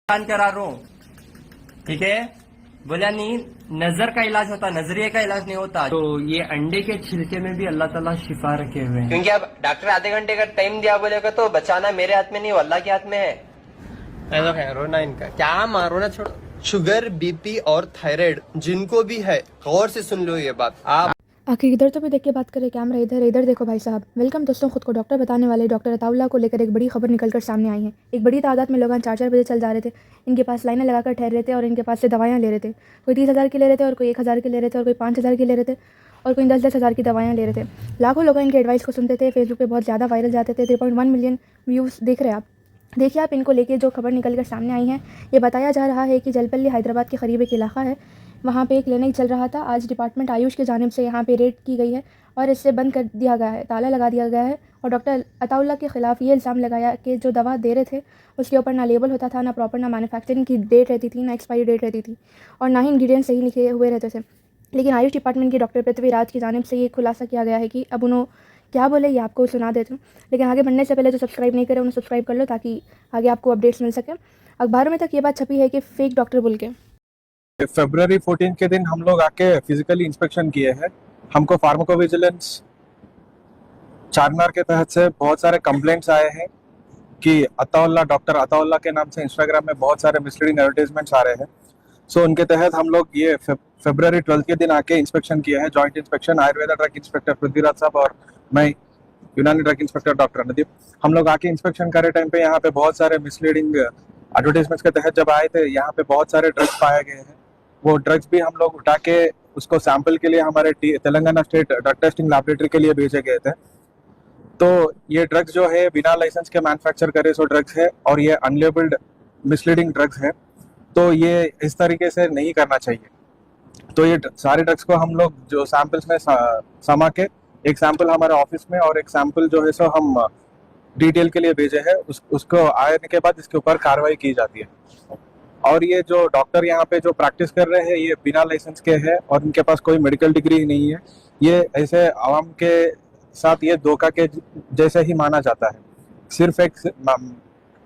कान करा रहा हूँ, ठीक है। बोला नहीं, नजर का इलाज होता, नजरिए का इलाज नहीं होता। तो ये अंडे के छिलके में भी अल्लाह ताला शिफा रखे हुए हैं। क्योंकि अब डॉक्टर आधे घंटे का टाइम दिया बोलेगा तो बचाना मेरे हाथ में नहीं, वो अल्लाह के हाथ में है। ऐसा है रोना इनका, क्या मारो ना, छोड़ो। शुगर, बीपी और थायराइड जिनको भी है, गौर से सुन लो ये बात। आप आखिर इधर तो भी देख के बात करें, कैमरा इधर, इधर देखो भाई साहब। वेलकम दोस्तों, खुद को डॉक्टर बताने वाले डॉक्टर अताउल्लाह को लेकर एक बड़ी खबर निकलकर सामने आई है। एक बड़ी तादाद में लोग 4-4 बजे चल जा रहे थे, इनके पास लाइनें लगाकर ठहर रहे थे और इनके पास से दवाइयाँ ले रहे थे। कोई 30,000 की ले रहे थे और कोई 1,000 की ले रहे थे और कोई 5,000 की ले रहे थे और कोई 10-10 हज़ार की दवाइयाँ ले रहे थे। लाखों लोग इनके एडवाइस को सुनते थे, फेसबुक पर बहुत ज़्यादा वायरल जाते थे। 3.1 मिलियन व्यूज़ देख रहे हैं आप। देखिए आप, इनको लेके जो खबर निकल कर सामने आई है, ये बताया जा रहा है कि जलपल्ली हैदराबाद के करीब एक इलाका है, वहाँ पे एक क्लिनिक चल रहा था। आज डिपार्टमेंट आयुष की जानिब से यहाँ पे रेड की गई है और इसे बंद कर दिया गया है, ताला लगा दिया गया है। और डॉक्टर अताउल्लाह के ख़िलाफ़ ये इल्ज़ाम लगाया कि जो दवा दे रहे थे उसके ऊपर ना लेबल होता था, ना प्रॉपर, ना मैन्युफैक्चरिंग की डेट रहती थी, ना एक्सपायरी डेट रहती थी और ना ही इंग्रेडिएंट्स सही लिखे हुए रहते थे। लेकिन आयुष डिपार्टमेंट के डॉक्टर पृथ्वीराज की जानिब से ये खुलासा किया गया है कि अब उन्होंने क्या बोले ये आपको सुना देते हूँ। लेकिन आगे बढ़ने से पहले जो सब्सक्राइब नहीं करे उन्हें सब्सक्राइब कर लो ताकि आगे आपको अपडेट्स मिल सके। अखबारों में तक ये बात छपी है कि फेक डॉक्टर बोल के। फरवरी 14 के दिन हम लोग आके फिजिकली इंस्पेक्शन किए हैं। हमको फार्माकोविजिलेंस चारमीनार के तहत से बहुत सारे कंप्लेंट्स आए हैं कि अताउल्लाह, डॉक्टर अताउल्लाह के नाम से इंस्टाग्राम में बहुत सारे मिसलीडिंग एडवर्टाइजमेंट्स आ रहे हैं। सो उनके तहत हम लोग ये फरवरी 12 के दिन आके इंस्पेक्शन किया है, joint inspection. Ayurveda drug inspector Prithviraj साहब और मैं, यूनानी ड्रग इंस्पेक्टर डॉक्टर नदीप, हम लोग आके इंस्पेक्शन करे टाइम पे यहाँ पे बहुत सारे मिसलीडिंग एडवर्टाइजमेंट्स के तहत जब आए थे, यहाँ पे बहुत सारे ड्रग्स पाए गए हैं। वो ड्रग्स भी हम लोग उठा के उसको सैंपल के लिए हमारे Telangana state drug testing laboratory के लिए भेजे गए थे। तो ये ड्रग्स जो है बिना लाइसेंस के मैन्युफैक्चर करे सो ड्रग्स है और ये अनलेबल्ड मिसलीडिंग ड्रग्स है। तो ये इस तरीके से नहीं करना चाहिए। तो ये सारे ड्रग्स को हम लोग जो सैंपल्स में समा के, एक सैंपल हमारे ऑफिस में और एक सैंपल जो है सो हम डिटेल के लिए भेजे हैं। उसको आने के बाद इसके ऊपर कार्रवाई की जाती है। और ये जो डॉक्टर यहाँ पे जो प्रैक्टिस कर रहे हैं ये बिना लाइसेंस के हैं और इनके पास कोई मेडिकल डिग्री नहीं है। ये ऐसे आवाम के साथ ये धोखा के जैसे ही माना जाता है। सिर्फ एक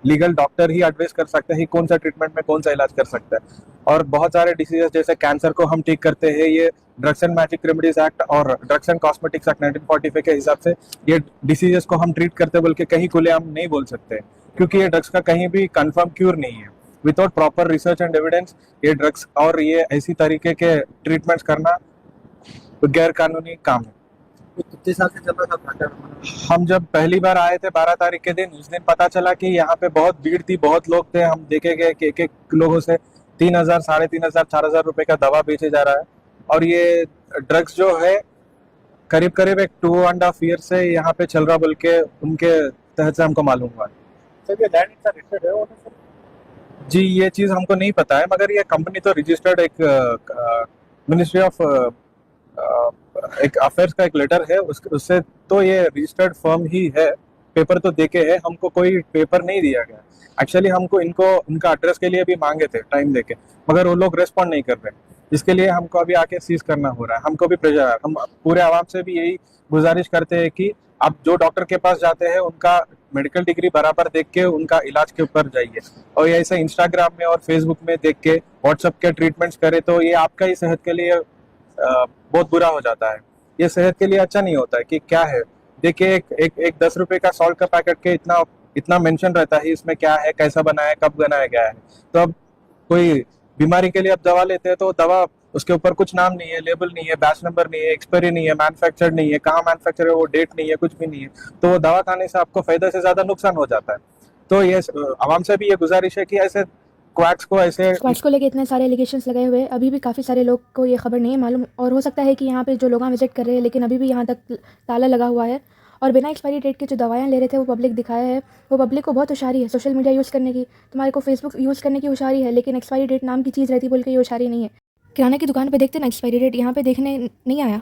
लीगल डॉक्टर ही एडवाइस कर सकते हैं कौन सा ट्रीटमेंट में कौन सा इलाज कर सकता है। और बहुत सारे डिसीजेस जैसे कैंसर को हम ठीक करते हैं, ये drugs and magic remedies act और ड्रग्स एंड कॉस्मेटिक्स एक्ट 1945 के हिसाब से ये डिसीजेस को हम ट्रीट करते बोल के कहीं खुलेआम नहीं बोल सकते, क्योंकि ये ड्रग्स का कहीं भी कंफर्म क्यूर नहीं है। Without proper research and evidence ये ड्रग्स और ये ऐसी तरीके के ट्रीटमेंट्स करना गैर कानूनी काम है। कितने साल से चल रहा था? हम जब पहली बार आए थे 12 तारीख के दिन, उस दिन पता चला कि यहाँ पे बहुत भीड़ थी, बहुत लोग थे। हम देखे गए कि एक एक लोगों से 3,000, 3,500, 4,000 रुपए का दवा बेचे जा रहा है। और ये ड्रग्स जो है करीब करीब एक 2.5 ईयर से यहाँ पे चल रहा बोल के उनके तहत से हमको मालूम हुआ। जी ये चीज हमको नहीं पता है, मगर ये कंपनी तो रजिस्टर्ड एक मिनिस्ट्री ऑफ एक अफेयर्स का एक लेटर है, उससे तो ये रजिस्टर्ड फर्म ही है। पेपर तो देके है, हमको कोई पेपर नहीं दिया गया। एक्चुअली हमको इनको उनका एड्रेस के लिए भी मांगे थे टाइम देके, मगर वो लोग रेस्पॉन्ड नहीं कर रहे। इसके लिए हमको अभी आके सीज करना हो रहा है। हमको भी प्रेशर है। हम पूरे आवाम से भी यही गुजारिश करते हैं कि आप जो डॉक्टर के पास जाते हैं उनका मेडिकल डिग्री बराबर देख के उनका इलाज के ऊपर जाइए। और ये ऐसे इंस्टाग्राम में और फेसबुक में देख के व्हाट्सएप के ट्रीटमेंट्स करे तो ये आपका ही सेहत के लिए बहुत बुरा हो जाता है। ये सेहत के लिए अच्छा नहीं होता है। कि क्या है, देखिए एक 10 रुपए का सॉल्ट का पैकेट के इतना मेंशन रहता है इसमें क्या है, कैसा बनाया, कब बनाया गया है। तो अब कोई बीमारी के लिए आप दवा लेते हैं तो दवा उसके ऊपर कुछ नाम नहीं है, लेबल नहीं है, बैच नंबर नहीं है, एक्सपायरी नहीं है, मैन्युफैक्चर्ड नहीं है, कहाँ मैन्युफैक्चर है वो डेट नहीं है, कुछ भी नहीं है। तो वो दवा खाने से आपको फायदा से ज्यादा नुकसान हो जाता है। तो ये आवाम से भी ये गुजारिश है कि ऐसे क्वैक्स को लेके इतने सारे एलिगेशंस लगाए हुए अभी भी काफ़ी सारे लोग को ये खबर नहीं है मालूम। और हो सकता है कि यहाँ पे जो लोग विजिट कर रहे हैं लेकिन अभी भी यहाँ तक ताला लगा हुआ है और बिना एक्सपायरी डेट के जो दवाएं ले रहे थे वो पब्लिक दिखाया है। वो पब्लिक को बहुत होशियारी है सोशल मीडिया यूज़ करने की, तुम्हारे को फेसबुक यूज़ करने की होशियारी है, लेकिन एक्सपायरी डेट नाम की चीज़ रहती बोल के ये होशियारी नहीं है। किराने की दुकान पे देखते ना एक्सपायरी डेट, यहाँ पे देखने नहीं आया।